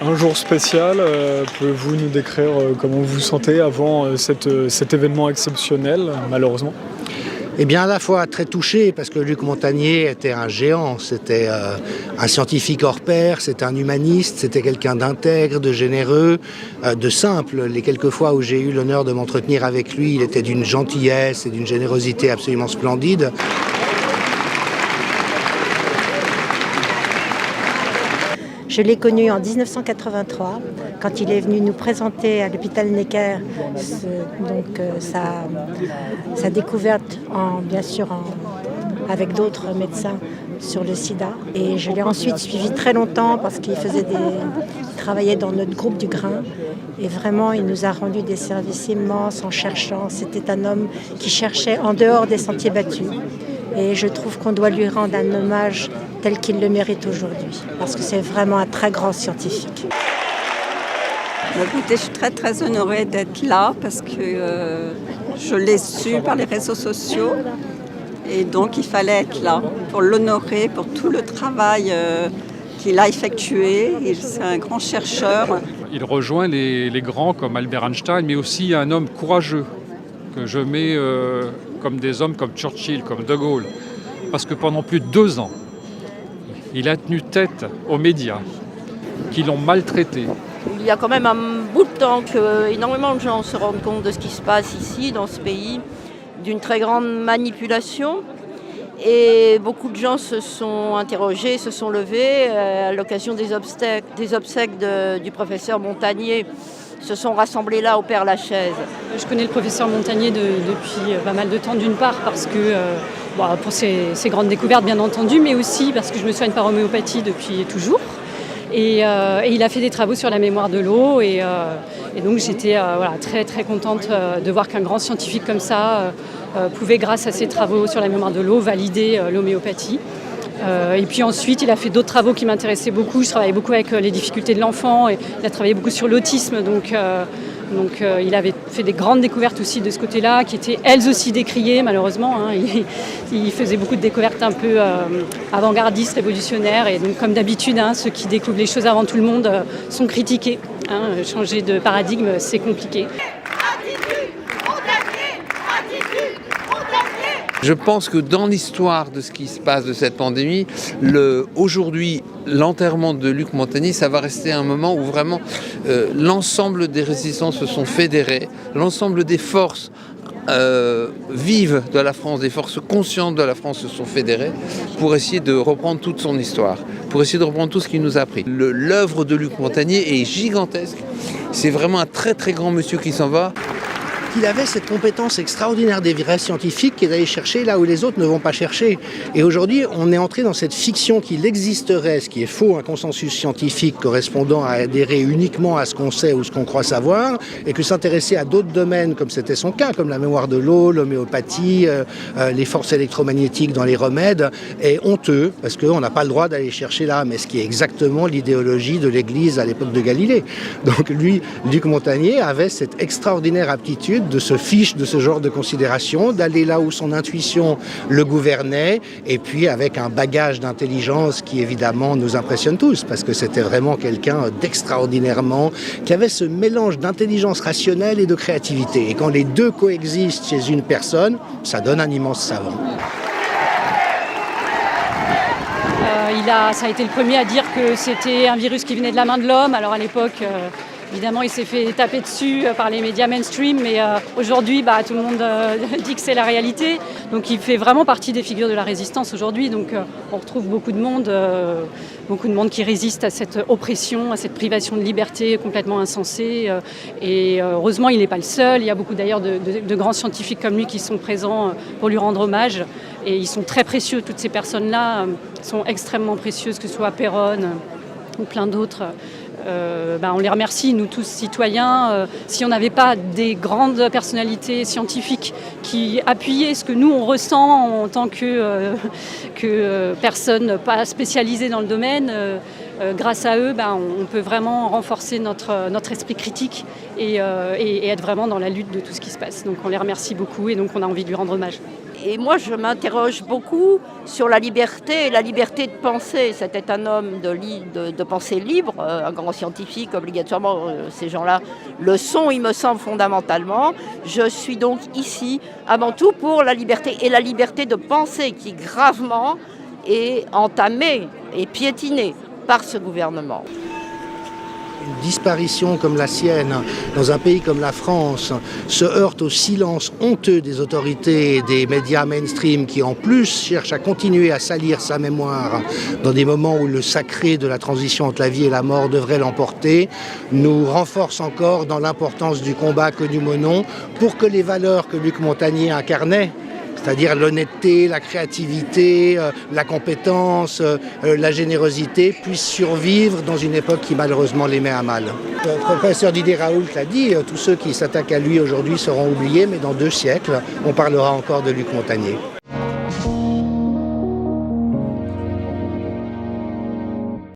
Un jour spécial, pouvez-vous nous décrire comment vous vous sentez avant cet événement exceptionnel, malheureusement? Eh bien, à la fois très touché, parce que Luc Montagnier était un géant, c'était un scientifique hors pair, c'était un humaniste, c'était quelqu'un d'intègre, de généreux, de simple. Les quelques fois où j'ai eu l'honneur de m'entretenir avec lui, il était d'une gentillesse et d'une générosité absolument splendide. Je l'ai connu en 1983, quand il est venu nous présenter à l'hôpital Necker sa découverte, avec d'autres médecins, sur le sida. Et je l'ai ensuite suivi très longtemps parce qu'il travaillait dans notre groupe du Grain. Et vraiment, il nous a rendu des services immenses en cherchant. C'était un homme qui cherchait en dehors des sentiers battus. Et je trouve qu'on doit lui rendre un hommage tel qu'il le mérite aujourd'hui, parce que c'est vraiment un très grand scientifique. Écoutez, je suis très très honorée d'être là, parce que je l'ai su par les réseaux sociaux. Et donc il fallait être là pour l'honorer, pour tout le travail qu'il a effectué. C'est un grand chercheur. Il rejoint les grands comme Albert Einstein, mais aussi un homme courageux, que je mets comme des hommes comme Churchill, comme De Gaulle. Parce que pendant plus de 2 ans, il a tenu tête aux médias qui l'ont maltraité. Il y a quand même un bout de temps qu'énormément de gens se rendent compte de ce qui se passe ici, dans ce pays, d'une très grande manipulation. Et beaucoup de gens se sont interrogés, se sont levés à l'occasion des obsèques du professeur Montagnier. Se sont rassemblés là au Père-Lachaise. Je connais le professeur Montagnier depuis pas mal de temps, d'une part parce que pour ses grandes découvertes bien entendu, mais aussi parce que je me soigne par homéopathie depuis toujours. Et il a fait des travaux sur la mémoire de l'eau et donc j'étais très très contente de voir qu'un grand scientifique comme ça pouvait, grâce à ses travaux sur la mémoire de l'eau, valider l'homéopathie. Et puis ensuite, il a fait d'autres travaux qui m'intéressaient beaucoup. Je travaillais beaucoup avec les difficultés de l'enfant et il a travaillé beaucoup sur l'autisme. Donc il avait fait des grandes découvertes aussi de ce côté-là, qui étaient elles aussi décriées malheureusement. Il faisait beaucoup de découvertes un peu avant-gardistes, révolutionnaires. Et donc comme d'habitude, ceux qui découvrent les choses avant tout le monde sont critiqués. Changer de paradigme, c'est compliqué. Je pense que dans l'histoire de ce qui se passe de cette pandémie, aujourd'hui, l'enterrement de Luc Montagnier, ça va rester un moment où vraiment l'ensemble des résistants se sont fédérés, l'ensemble des forces vives de la France, des forces conscientes de la France se sont fédérées pour essayer de reprendre toute son histoire, pour essayer de reprendre tout ce qu'il nous a appris. L'œuvre de Luc Montagnier est gigantesque, c'est vraiment un très très grand monsieur qui s'en va. Il avait cette compétence extraordinaire des vrais scientifiques qui est d'aller chercher là où les autres ne vont pas chercher. Et aujourd'hui, on est entré dans cette fiction qu'il existerait, ce qui est faux, un consensus scientifique correspondant à adhérer uniquement à ce qu'on sait ou ce qu'on croit savoir, et que s'intéresser à d'autres domaines, comme c'était son cas, comme la mémoire de l'eau, l'homéopathie, les forces électromagnétiques dans les remèdes, est honteux, parce qu'on n'a pas le droit d'aller chercher là, mais ce qui est exactement l'idéologie de l'Église à l'époque de Galilée. Donc lui, Luc Montagnier, avait cette extraordinaire aptitude de se fiche de ce genre de considération, d'aller là où son intuition le gouvernait, et puis avec un bagage d'intelligence qui évidemment nous impressionne tous, parce que c'était vraiment quelqu'un d'extraordinairement, qui avait ce mélange d'intelligence rationnelle et de créativité. Et quand les deux coexistent chez une personne, ça donne un immense savant. Ça a été le premier à dire que c'était un virus qui venait de la main de l'homme. Alors à l'époque, évidemment, il s'est fait taper dessus par les médias mainstream, mais aujourd'hui, tout le monde dit que c'est la réalité. Donc il fait vraiment partie des figures de la résistance aujourd'hui. Donc on retrouve beaucoup de monde qui résiste à cette oppression, à cette privation de liberté complètement insensée. Et heureusement, il n'est pas le seul. Il y a beaucoup d'ailleurs de grands scientifiques comme lui qui sont présents pour lui rendre hommage. Et ils sont très précieux. Toutes ces personnes-là sont extrêmement précieuses, que ce soit Péronne ou plein d'autres. On les remercie, nous tous citoyens. Si on n'avait pas des grandes personnalités scientifiques qui appuyaient ce que nous on ressent en tant que personnes pas spécialisées dans le domaine, grâce à eux, on peut vraiment renforcer notre esprit critique et être vraiment dans la lutte de tout ce qui se passe. Donc on les remercie beaucoup et donc on a envie de lui rendre hommage. Et moi, je m'interroge beaucoup sur la liberté et la liberté de penser. C'était un homme de pensée libre, un grand scientifique, obligatoirement, ces gens-là le sont, il me semble, fondamentalement. Je suis donc ici, avant tout, pour la liberté et la liberté de penser qui, gravement, est entamée et piétinée par ce gouvernement. Une disparition comme la sienne, dans un pays comme la France, se heurte au silence honteux des autorités et des médias mainstream qui en plus cherchent à continuer à salir sa mémoire dans des moments où le sacré de la transition entre la vie et la mort devrait l'emporter, nous renforce encore dans l'importance du combat que nous menons pour que les valeurs que Luc Montagnier incarnait, c'est-à-dire l'honnêteté, la créativité, la compétence, la générosité, puissent survivre dans une époque qui malheureusement les met à mal. Le professeur Didier Raoult l'a dit, tous ceux qui s'attaquent à lui aujourd'hui seront oubliés, mais dans 2 siècles, on parlera encore de Luc Montagnier.